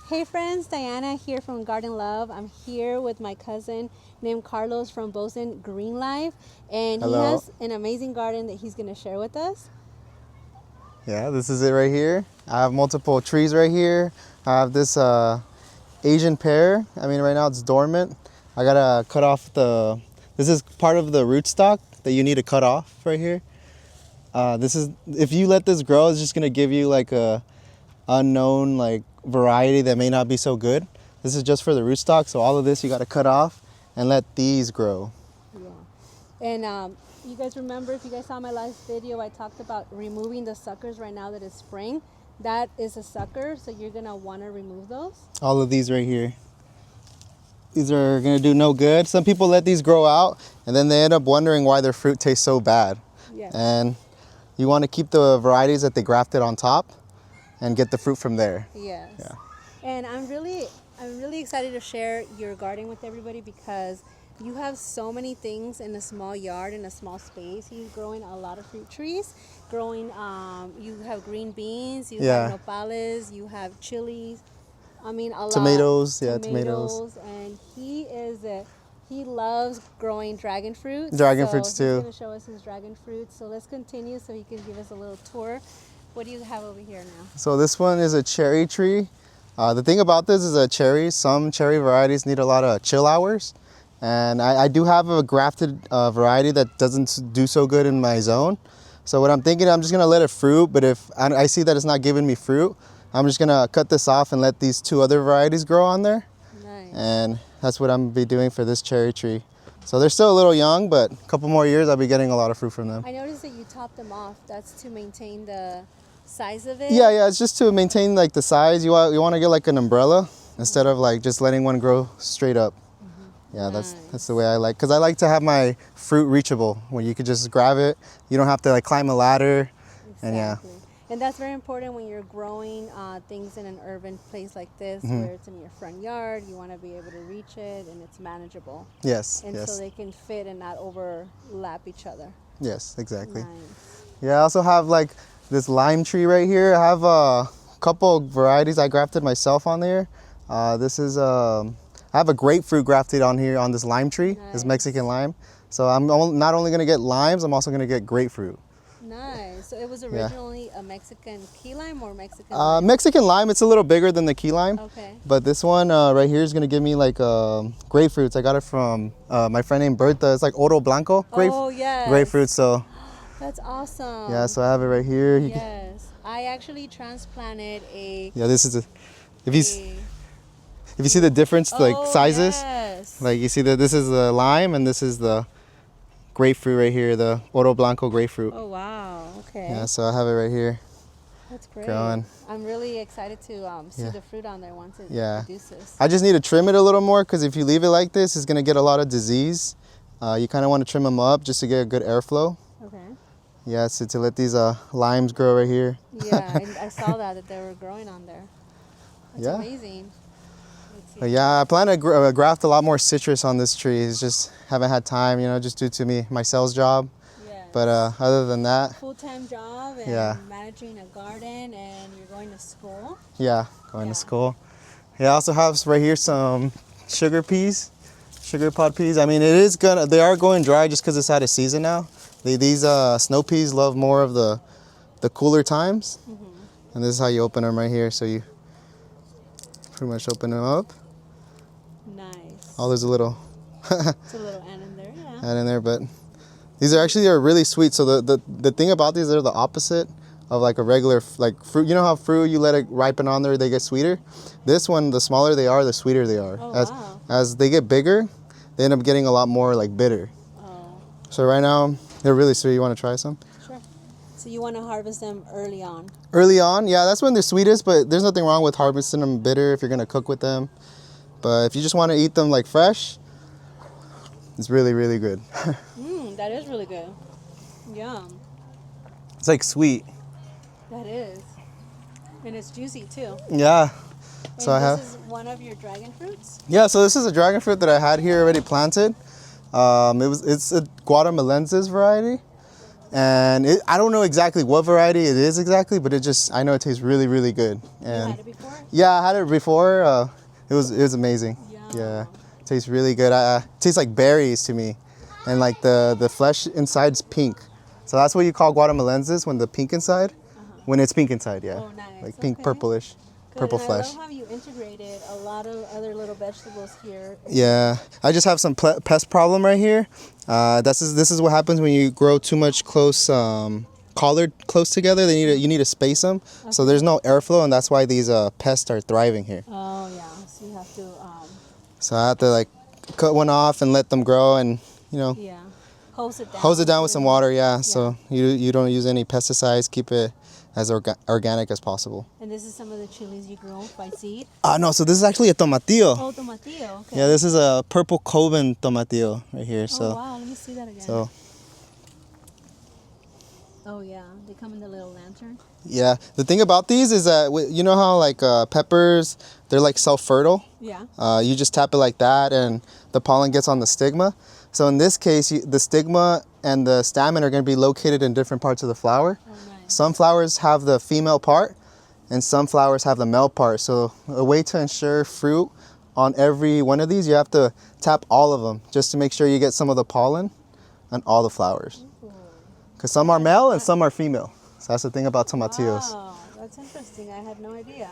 Hey friends, Diana here from Garden Love. I'm here with my cousin named Carlos from Bosesgreenlife, and he Hello. has an amazing garden that he's going to share with us. Yeah, this is it right here. I have multiple trees right here. I have this Asian pear. I mean, right now it's dormant. I gotta cut off this is part of the rootstock that you need to cut off right here. If you let this grow, it's just gonna give you like a unknown like variety that may not be so good. This is just for the rootstock, so all of this you gotta cut off and let these grow. Yeah. And you guys remember, if you guys saw my last video, I talked about removing the suckers right now that it's spring. That is a sucker, so you're going to want to remove those. All of these right here. These are gonna do no good. Some people let these grow out and then they end up wondering why their fruit tastes so bad. Yes. And you want to keep the varieties that they grafted on top and get the fruit from there. Yes. Yeah. And I'm really excited to share your garden with everybody because you have so many things in a small yard, in a small space. He's growing a lot of fruit trees. You have green beans, you have nopales, you have chilies. I mean, a lot. Tomatoes. And he loves growing dragon fruits. Dragon fruits too. He's going to show us his dragon fruits. So let's continue so he can give us a little tour. What do you have over here now? So this one is a cherry tree. The thing about this is some cherry varieties need a lot of chill hours. And I do have a grafted variety that doesn't do so good in my zone. So what I'm thinking, I'm just gonna let it fruit, but if I see that it's not giving me fruit, I'm just gonna cut this off and let these two other varieties grow on there. Nice. And that's what I'm gonna be doing for this cherry tree. So they're still a little young, but a couple more years, I'll be getting a lot of fruit from them. I noticed that you top them off. That's to maintain the size of it? Yeah, it's just to maintain like the size. You want to get like an umbrella instead of like just letting one grow straight up. Yeah, nice. that's the way I like, because I like to have my fruit reachable, where you could just grab it. You don't have to like climb a ladder. Exactly. And yeah. And that's very important when you're growing things in an urban place like this, where it's in your front yard. You want to be able to reach it and it's manageable. Yes. And so they can fit and not overlap each other. Yes, exactly. Nice. Yeah, I also have like this lime tree right here. I have a couple varieties I grafted myself on there. I have a grapefruit grafted on here on this lime tree, this Mexican lime. So I'm not only gonna get limes, I'm also gonna get grapefruit. Nice. So it was originally a Mexican key lime or Mexican lime? Mexican lime, it's a little bigger than the key lime. Okay. But this one right here is gonna give me like grapefruits. I got it from my friend named Bertha. It's like Oro Blanco grapefruit. So that's awesome. yeah, so I have it right here. Yes. I actually transplanted If you see the difference, like sizes, yes. like you see that this is the lime and this is the grapefruit right here, the Oro Blanco grapefruit. Oh wow, okay. Yeah, so I have it right here. That's great. Growing. I'm really excited to see the fruit on there once it produces. I just need to trim it a little more, because if you leave it like this, it's gonna get a lot of disease. You kind of want to trim them up just to get a good airflow. Okay. Yeah, so to let these limes grow right here. Yeah, and I saw that they were growing on there. That's amazing. But yeah, I plan to graft a lot more citrus on this tree. It's just haven't had time, just due to my sales job. Yes. But other than that, full-time job and managing a garden, and you're going to school. Yeah, going to school. Yeah, I also have right here some sugar pod peas. I mean, they are going dry just because it's out of season now. These snow peas love more of the cooler times. And this is how you open them right here. So you pretty much open them up. Nice. Oh, there's a little it's a little ant in there, yeah. Ant in there, but these are really sweet. So the thing about these, they're the opposite of like a regular like fruit. You know how fruit, you let it ripen on there, they get sweeter. This one, the smaller they are, the sweeter they are. Oh, as they get bigger, they end up getting a lot more like bitter. Oh. So right now they're really sweet. You want to try some? Sure. So you want to harvest them early on? Early on, yeah, that's when they're sweetest, but there's nothing wrong with harvesting them bitter if you're going to cook with them. But if you just want to eat them like fresh, it's really, really good. That is really good. Yum. It's like sweet. That is. And it's juicy too. Yeah. And so this is one of your dragon fruits? Yeah, so this is a dragon fruit that I had here already planted. It's a Guatemalensis variety. And I don't know exactly what variety it is exactly, but I know it tastes really, really good. And You had it before? yeah, I had it before. It was amazing. Yeah, it tastes really good. It tastes like berries to me, and like the flesh inside's pink. So that's what you call guatemalenses, when the pink inside, when it's pink inside. Yeah, Oh, nice. like pink, Okay. purplish, purple And flesh. I love how you integrated a lot of other little vegetables here. Yeah, I just have some pest problem right here. This is what happens when you grow too much collard close together. You need to space them, so there's no airflow, and that's why these pests are thriving here. Oh yeah, so you have to. So I have to like cut one off and let them grow, and Yeah, hose it down. hose it down with some water. Yeah, so you don't use any pesticides. Keep it as organic as possible. And this is some of the chilies you grow by seed? No, so this is actually a tomatillo. Oh, tomatillo, okay. Yeah, this is a purple Coben tomatillo right here. So, oh, wow, let me see that again. So, oh, yeah, they come in the little lantern. yeah, the thing about these is that, you know how like peppers, they're like self-fertile? Yeah. You just tap it like that and the pollen gets on the stigma. So in this case, the stigma and the stamen are going to be located in different parts of the flower. Oh, nice. Some flowers have the female part and some flowers have the male part. So a way to ensure fruit on every one of these, you have to tap all of them just to make sure you get some of the pollen on all the flowers. Because some are male and some are female. So that's the thing about tomatillos. Wow, that's interesting. I had no idea.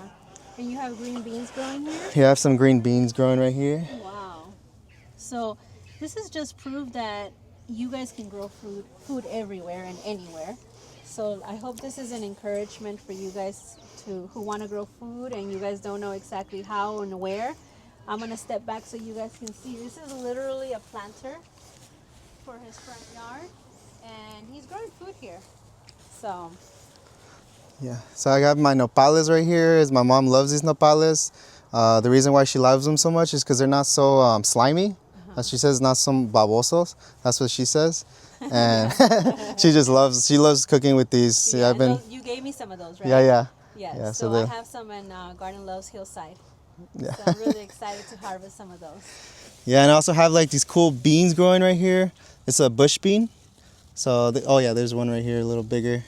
And you have green beans growing here? Here I have some green beans growing right here. Wow. So this is just proof that you guys can grow food everywhere and anywhere. So I hope this is an encouragement for you guys who want to grow food and you guys don't know exactly how and where. I'm going to step back so you guys can see. This is literally a planter for his front yard. And he's growing food here. So yeah, so I got my nopales right here. My mom loves these nopales. The reason why she loves them so much is because they're not so slimy. As she says, not some babosos. That's what she says. And she loves cooking with these. yeah, You gave me some of those, right? Yeah. Yes. Yeah, so I have some in Garden Love's hillside. Yeah. So I'm really excited to harvest some of those. Yeah, and I also have like these cool beans growing right here. It's a bush bean. So, oh yeah, there's one right here, a little bigger.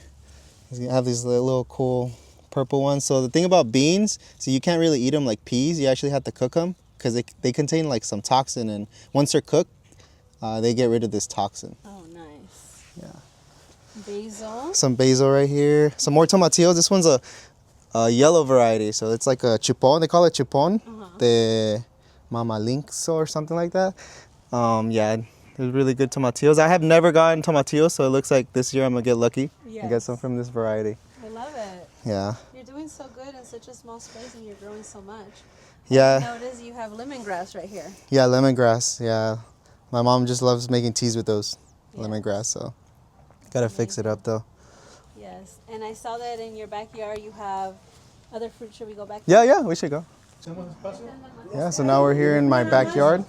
I have these little cool purple ones. So the thing about beans, so you can't really eat them like peas. You actually have to cook them because they contain like some toxin, and once they're cooked, they get rid of this toxin. Oh, nice. Yeah. Basil. Some basil right here. Some more tomatillos. This one's a yellow variety, so it's like a chupon. They call it chupon de mama lynx or something like that. Yeah. They're really good tomatillos. I have never gotten tomatillos, so it looks like this year I'm gonna get lucky and get some from this variety. I love it. Yeah. You're doing so good in such a small space and you're growing so much. Yeah. Notice you have lemongrass right here. Yeah, lemongrass. Yeah. My mom just loves making teas with those lemongrass, so gotta fix it up though. Yes. And I saw that in your backyard you have other fruit. Should we go back? Yeah, we should go. Yeah, so now we're here in my backyard.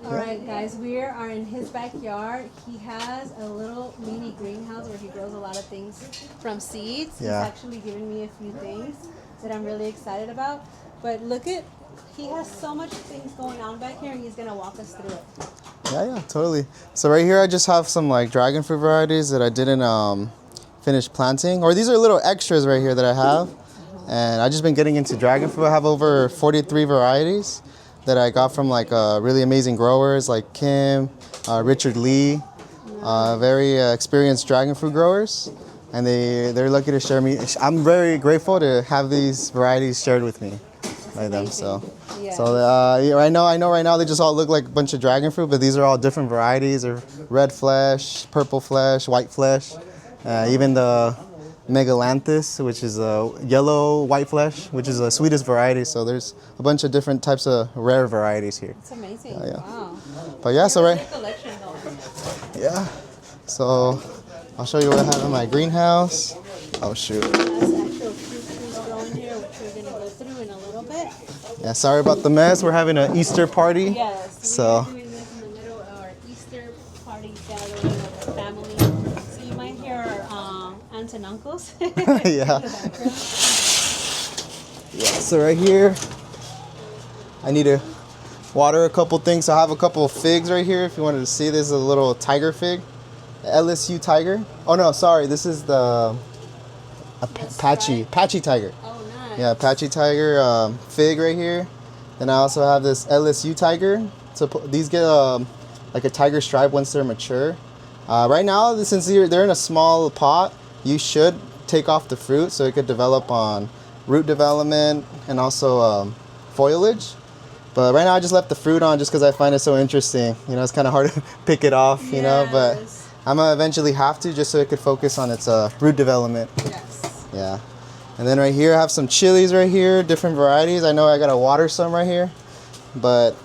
All right, guys, we are in his backyard. He has a little mini greenhouse where he grows a lot of things from seeds. Yeah. He's actually given me a few things that I'm really excited about. But he has so much things going on back here, and he's going to walk us through it. Yeah, totally. So right here I just have some like dragon fruit varieties that I didn't finish planting. Or these are little extras right here that I have. And I've just been getting into dragon fruit. I have over 43 varieties that I got from like really amazing growers like Kim, Richard Lee, very experienced dragon fruit growers. And they're lucky to share me. I'm very grateful to have these varieties shared with me by them. So, I know right now they just all look like a bunch of dragon fruit, but these are all different varieties of red flesh, purple flesh, white flesh, even the Megalanthus, which is a yellow white flesh, which is the sweetest variety. So there's a bunch of different types of rare varieties here. It's amazing. Yeah. Wow. But yeah, so right. Collection going. Yeah. So I'll show you what I have in my greenhouse. Oh shoot. There's actual fruit trees growing here, which we're gonna go through in a little bit. Yeah. Sorry about the mess. We're having an Easter party. Yes. So. We're doing this in the middle of our Easter party gathering with the family. So you might hear our aunts and uncles. Yeah. Yeah. So right here, I need to water a couple things. So I have a couple of figs right here. If you wanted to see, this is a little tiger fig, LSU tiger. Oh no, sorry, this is the Patchy tiger. Oh, nice. Yeah, Patchy tiger fig right here. And I also have this LSU tiger. So these get like a tiger stripe once they're mature. Right now, since they're in a small pot, you should take off the fruit so it could develop on root development and also foliage. But right now I just left the fruit on just because I find it so interesting. You know, it's kind of hard to pick it off, you know, but I'm going to eventually have to just so it could focus on its root development. Yes. Yeah. And then right here I have some chilies right here, different varieties. I know I got to water some right here, but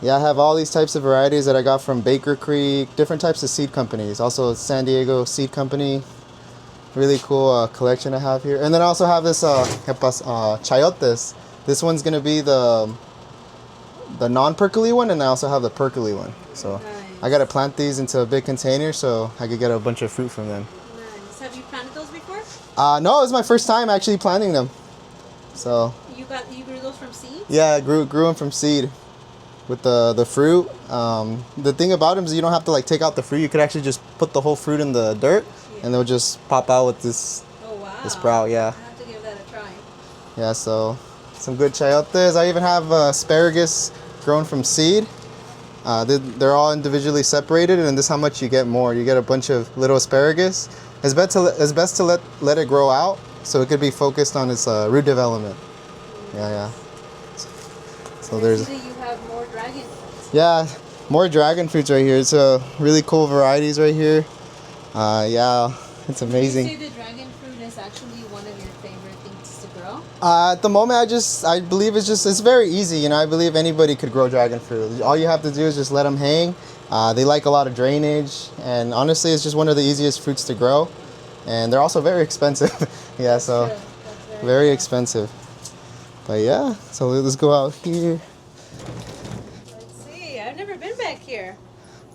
yeah, I have all these types of varieties that I got from Baker Creek, different types of seed companies. Also San Diego Seed Company. Really cool collection I have here. And then I also have this chayotes. This one's going to be the non-percolating one, and I also have the percolating one. So nice. I got to plant these into a big container so I could get a bunch of fruit from them. Nice. Have you planted those before? No, it was my first time actually planting them. So You grew those from seeds? yeah, I grew them from seed. With the fruit, the thing about them is you don't have to like take out the fruit. You could actually just put the whole fruit in the dirt, and they'll just pop out with this. Oh wow! This sprout, yeah. I have to give that a try. Yeah, so some good chayotes. I even have asparagus grown from seed. They're all individually separated, and this is how much you get more. You get a bunch of little asparagus. It's best to let it grow out so it could be focused on its root development. Yeah. So there's. You have more dragon fruits. Yeah, more dragon fruits right here. It's really cool varieties right here. Yeah, it's amazing. Would you say the dragon fruit is actually one of your favorite things to grow? At the moment, I believe it's very easy. You know, I believe anybody could grow dragon fruit. All you have to do is just let them hang. They like a lot of drainage, and honestly, it's just one of the easiest fruits to grow. And they're also very expensive. Yeah, so very expensive. But yeah, so let's go out here. Let's see. I've never been back here.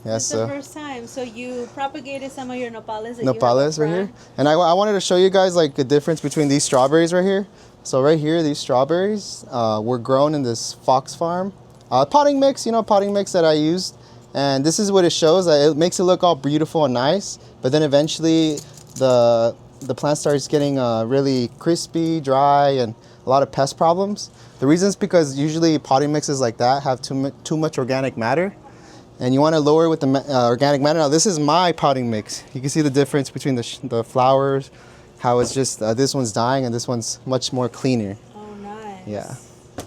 Yeah, It's the first time. So you propagated some of your nopales. That Nopales right here. And I wanted to show you guys like the difference between these strawberries right here. So right here, these strawberries were grown in this Fox Farm potting mix, potting mix that I used. And this is what it shows. It makes it look all beautiful and nice. But then eventually the plant starts getting really crispy, dry, and a lot of pest problems. The reason is because usually potting mixes like that have too much organic matter. And you want to lower it with the organic matter. Now this is my potting mix. You can see the difference between the flowers, how it's just, this one's dying and this one's much more cleaner. Oh, nice. Yeah.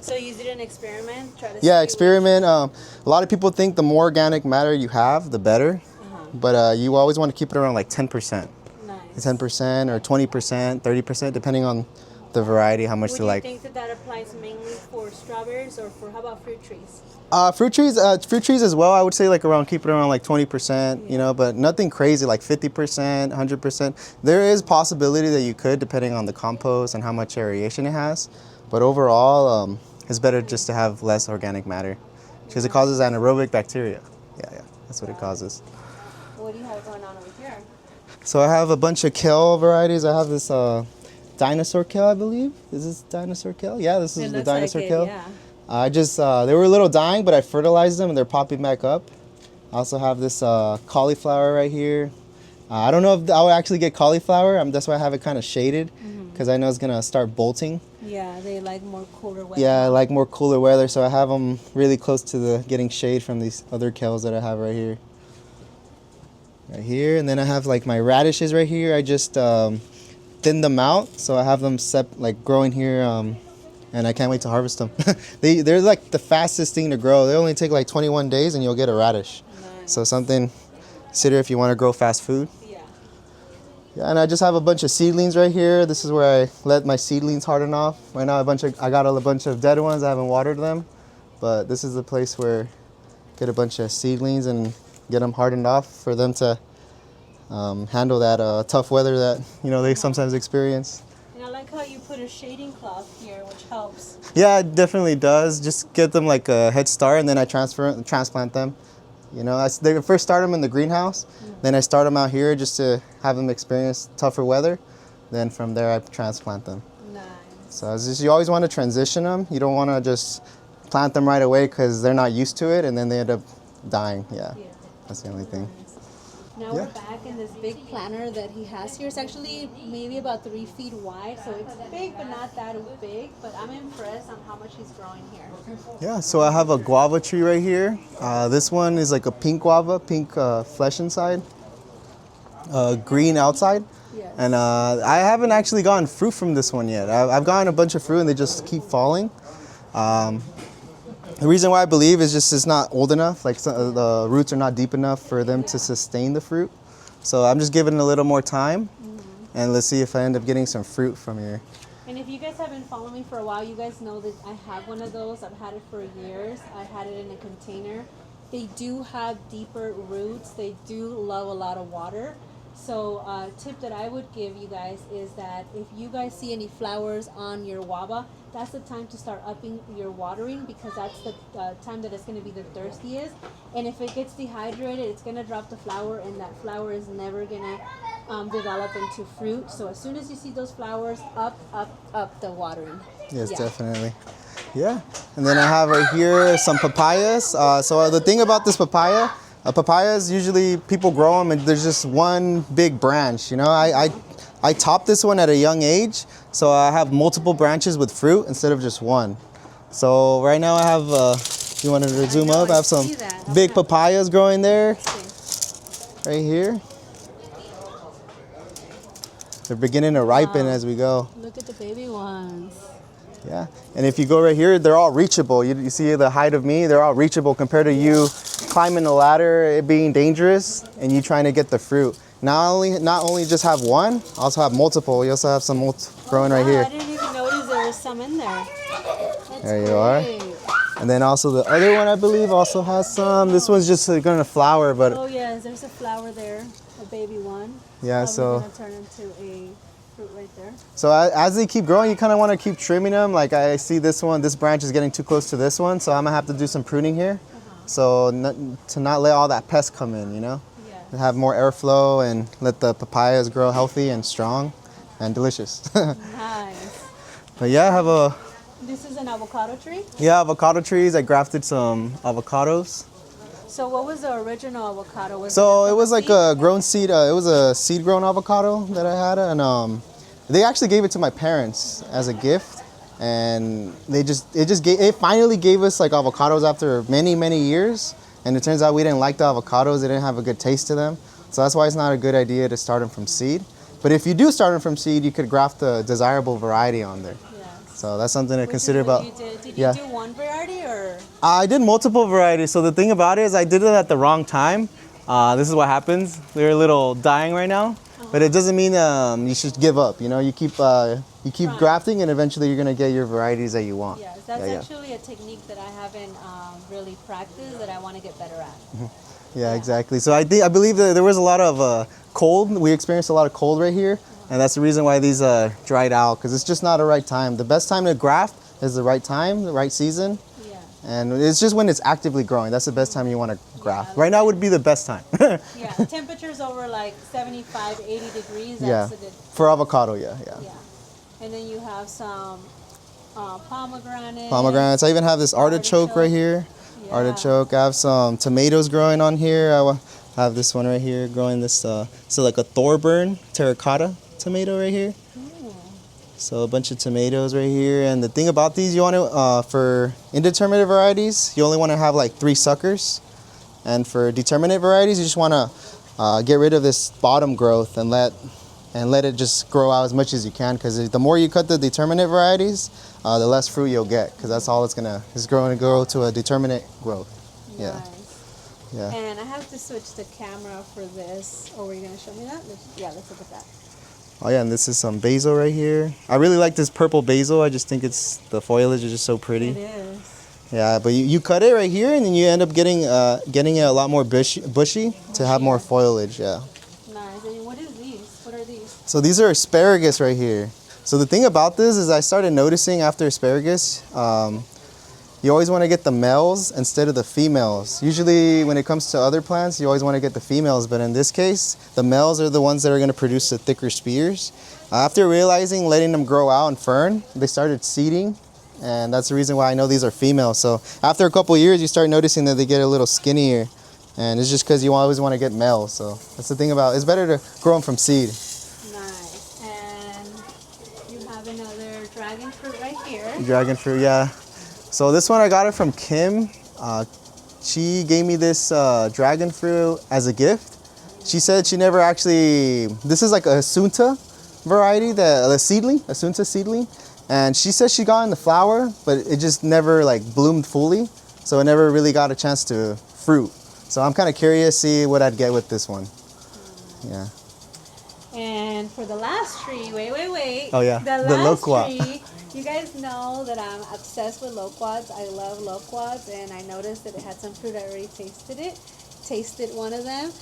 So you did an experiment? Experiment. A lot of people think the more organic matter you have, the better. But you always want to keep it around like 10%. Nice. 10% or 20%, 30%, depending on the variety, how much they like. Would you think that applies mainly for strawberries or for, how about fruit trees? Fruit trees as well. I would say keep it around like 20%, but nothing crazy like 50%, 100%. There is possibility that you could, depending on the compost and how much aeration it has. But overall, it's better just to have less organic matter because it causes anaerobic bacteria. Yeah, that's what it causes. What do you have going on over here? So I have a bunch of kale varieties. I have this dinosaur kale, I believe. Is this dinosaur kale? Yeah, this is the dinosaur kale. Yeah. I just, they were a little dying, but I fertilized them and they're popping back up. I also have this cauliflower right here. I don't know if I'll actually get cauliflower. That's why I have it kind of shaded because I know it's going to start bolting. Yeah, they like more cooler weather. Yeah, I like more cooler weather, so I have them really close to getting shade from these other kales that I have right here. Right here, and then I have like my radishes right here. I just thinned them out, so I have them growing here, and I can't wait to harvest them. They're like the fastest thing to grow. They only take like 21 days, and you'll get a radish. Nice. So something consider if you want to grow fast food. Yeah, and I just have a bunch of seedlings right here. This is where I let my seedlings harden off. Right now, I got a bunch of dead ones. I haven't watered them, but this is the place where get a bunch of seedlings and get them hardened off for them to handle that tough weather that they sometimes experience. And I like how you put a shading cloth here, which helps. Yeah, it definitely does. Just get them like a head start, and then I transplant them. They first start them in the greenhouse, then I start them out here just to have them experience tougher weather. Then from there I transplant them. Nice. So you always want to transition them. You don't want to just plant them right away because they're not used to it, and then they end up dying. Yeah, Yeah. that's the only thing. Now we're back in this big planter that he has here. It's actually maybe about 3 feet wide, so it's big, but not that big. But I'm impressed on how much he's growing here. Yeah, so I have a guava tree right here. This one is like a pink guava, pink flesh inside, green outside. Yes. And I haven't actually gotten fruit from this one yet. I've gotten a bunch of fruit and they just keep falling. The reason why I believe is just it's not old enough, like the roots are not deep enough for them to sustain the fruit. So I'm just giving it a little more time, and let's see if I end up getting some fruit from here. And if you guys have been following me for a while, you guys know that I have one of those. I've had it for years. I had it in a container. They do have deeper roots. They do love a lot of water. So a tip that I would give you guys is that if you guys see any flowers on your guava, that's the time to start upping your watering, because that's the time that it's going to be the thirstiest. And if it gets dehydrated, it's going to drop the flower, and that flower is never going to develop into fruit. So as soon as you see those flowers, up the watering. Yes, Yeah. definitely. Yeah, and then I have right here some papayas. So the thing about this papaya, papayas usually people grow them and there's just one big branch. You know, I topped this one at a young age, so I have multiple branches with fruit instead of just one. So right now I have, if you wanted to zoom up, I have some see that. big papayas growing there, right here. They're beginning to ripen as we go. Look at the baby ones. Yeah, and if you go right here, they're all reachable. You see the height of me, they're all reachable compared to you climbing the ladder, it being dangerous, and you trying to get the fruit. Not only just have one, also have multiple. You also have some growing right here. I didn't even notice there was some in there. That's There you are. great. And then also the other one, I believe, also has some. This one's just going to flower, but Oh yes, there's a flower there, a baby one. yeah, Probably so gonna turn into a fruit right there. as they keep growing, you kind of want to keep trimming them. Like I see this one, this branch is getting too close to this one, so I'm gonna have to do some pruning here. So to not let all that pest come in, you know? Yeah. Have more airflow and let the papayas grow healthy and strong and delicious. Nice. But yeah, I have This is an avocado tree. avocado trees. I grafted some avocados. So what was the original avocado? Was So it from was a like seed? a grown seed. It was a seed grown avocado that I had, and they actually gave it to my parents as a gift. And it finally gave us like avocados after many years. And it turns out we didn't like the avocados. They didn't have a good taste to them. So that's why it's not a good idea to start them from seed. But if you do start them from seed, you could graft the desirable variety on there. Yes. So that's something to Which consider is what about. you did. Did yeah. you do one variety or? I did multiple varieties. So the thing about it is I did it at the wrong time. This is what happens. They're a little dying right now, but it doesn't mean you should give up. You know, you keep grafting, and eventually you're gonna get your varieties that you want. Yes, that's Yeah. actually a technique that I haven't really practiced that I want to get better at. Yeah, exactly. So I believe that there was a lot of cold. We experienced a lot of cold right here, and that's the reason why these dried out, because it's just not the right time. The best time to graft is the right time, the right season. Yeah. And it's just when it's actively growing. That's the best time you want to graft. Right now would be the best time. Yeah, temperatures over like 75, 80 degrees. That's Yeah. a good. For avocado, yeah. Yeah. And then you have some pomegranate. Pomegranates. I even have this artichoke right here. Yeah. Artichoke. I have some tomatoes growing on here. I have this one right here growing this, so like a Thorburn terracotta tomato right here. So a bunch of tomatoes right here. And the thing about these, you want to, for indeterminate varieties, you only want to have like 3 suckers. And for determinate varieties, you just want to get rid of this bottom growth and let it just grow out as much as you can. Because the more you cut the determinate varieties, the less fruit you'll get. Because that's all it's going to grow to a determinate growth. Yeah. Nice. Yeah. And I have to switch the camera for this. Oh, were you going to show me that? Yeah, let's look at that. Oh yeah, and this is some basil right here. I really like this purple basil. I just think the foliage is just so pretty. It is. Yeah, but you cut it right here, and then you end up getting it a lot more bushy to have more foliage. Yeah. Nice. And what is these? What are these? So these are asparagus right here. So the thing about this is I started noticing after asparagus, you always want to get the males instead of the females. Usually when it comes to other plants, you always want to get the females, but in this case, the males are the ones that are going to produce the thicker spears. After realizing letting them grow out and fern, they started seeding and that's the reason why I know these are female. So after a couple of years, you start noticing that they get a little skinnier, and it's just because you always want to get males. So that's the thing about it's better to grow them from seed. Nice. And you have another dragon fruit right here. Dragon fruit, yeah. So this one I got it from Kim. She gave me this dragon fruit as a gift. She said she never actually. This is like a Asunta variety, a Asunta seedling, and she said she got in the flower, but it just never like bloomed fully, so it never really got a chance to fruit. So I'm kind of curious to see what I'd get with this one. Yeah. And for the last tree, wait. Oh yeah, The last Lowquat. tree, you guys know that I'm obsessed with Lowquats. I love Lowquats, and I noticed that it had some fruit. I already tasted one of them.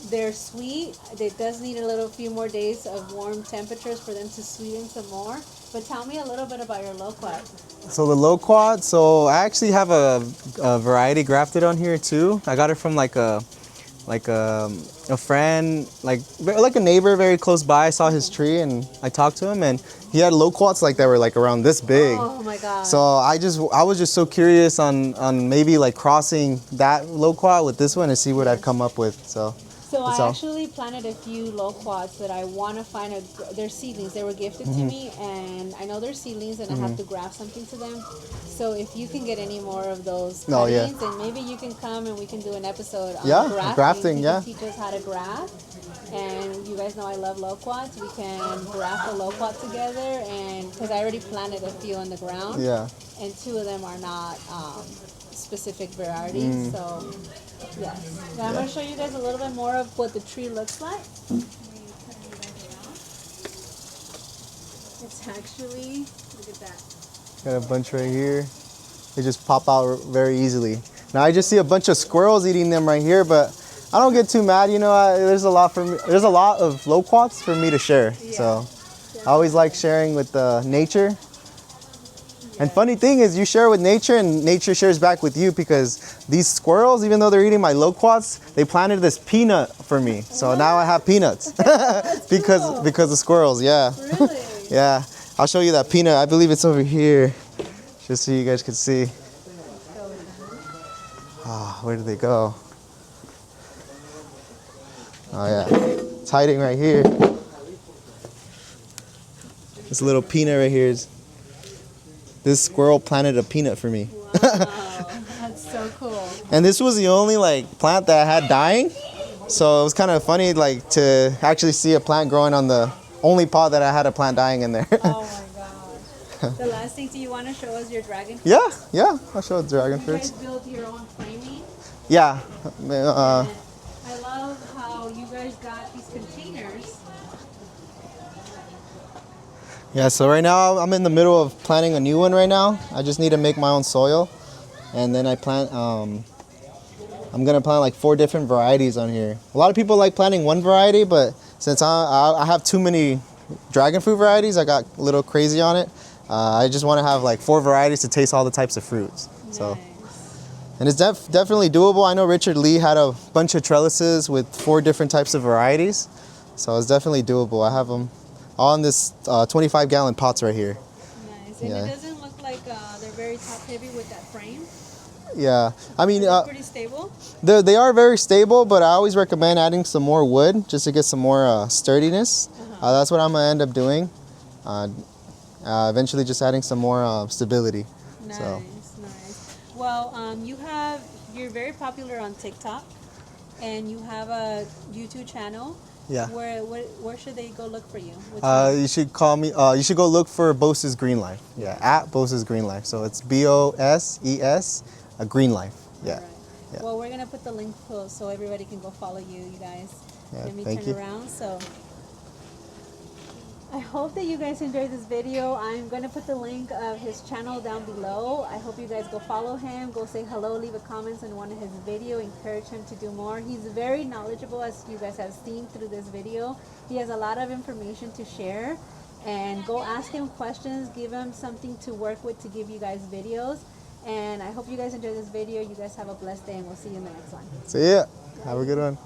They're sweet. It does need a few more days of warm temperatures for them to sweeten some more. But tell me a little bit about your Lowquat. So the Lowquat, so I actually have a variety grafted on here too. I got it from like a friend, like a neighbor very close by. I saw his tree and I talked to him, and he had Lowquats like that were like around this big. Oh my god. So I was just so curious on maybe like crossing that Lowquat with this one and see what I'd come up with. So I actually planted a few Lowquats that I want to find. They're seedlings. They were gifted to me, and I know they're seedlings, and I have to graft something to them. So if you can get any more of those cuttings, then maybe you can come and we can do an episode on grafting. You can teach us how to graft. And you guys know I love Lowquats. We can graft a Lowquat together, and because I already planted a few on the ground. Yeah. And 2 of them are not specific varieties. So yes. Now I'm going to show you guys a little bit more of what the tree looks like. It's actually, look at that. Got a bunch right here. They just pop out very easily. Now I just see a bunch of squirrels eating them right here, but I don't get too mad. You know, there's a lot of Lowquats for me to share. Yeah, so I always like sharing with nature. And funny thing is, you share with nature, and nature shares back with you, because these squirrels, even though they're eating my Lowquats, they planted this peanut for me. So now I have peanuts because of squirrels. Yeah. Really? Yeah. I'll show you that peanut. I believe it's over here, just so you guys can see. Ah, where did they go? Oh yeah, it's hiding right here. This little peanut right here is. This squirrel planted a peanut for me. Wow, that's so cool. And this was the only plant that I had dying, so it was kind of funny to actually see a plant growing on the only pot that I had a plant dying in there. Oh my god. The last thing, do you want to show us your dragon fruit? Yeah, I'll show the dragon fruit. You guys built your own framing? Yeah. I love how you guys got these containers. Yeah, so right now I'm in the middle of planting a new one right now. I just need to make my own soil, and then I plant. I'm gonna plant 4 different varieties on here. A lot of people like planting one variety, but since I have too many dragon fruit varieties, I got a little crazy on it. I just want to have 4 varieties to taste all the types of fruits. Nice. So, and it's definitely doable. I know Richard Lee had a bunch of trellises with 4 different types of varieties, so it's definitely doable. I have them all in this 25-gallon pots right here. Nice. And it doesn't look like they're very top heavy with that frame. Yeah, I mean, pretty stable. They are very stable, but I always recommend adding some more wood just to get some more sturdiness. That's what I'm gonna end up doing. Eventually, just adding some more stability. Nice, so. Nice. Well, you're very popular on TikTok, and you have a YouTube channel. Yeah. Where should they go look for you? You should call me. You should go look for Bosesgreenlife. Yeah, at Bosesgreenlife. So it's BOSES, Greenlife. Yeah. Right. Yeah. Well, we're gonna put the link post so everybody can go follow you. You guys. Yeah, Let me thank turn you. around. So. I hope that you guys enjoyed this video. I'm going to put the link of his channel down below. I hope you guys go follow him, go say hello, leave a comment on one of his videos, encourage him to do more. He's very knowledgeable, as you guys have seen through this video. He has a lot of information to share, and go ask him questions, give him something to work with to give you guys videos. And I hope you guys enjoyed this video. You guys have a blessed day, and we'll see you in the next one. See ya. Have a good one.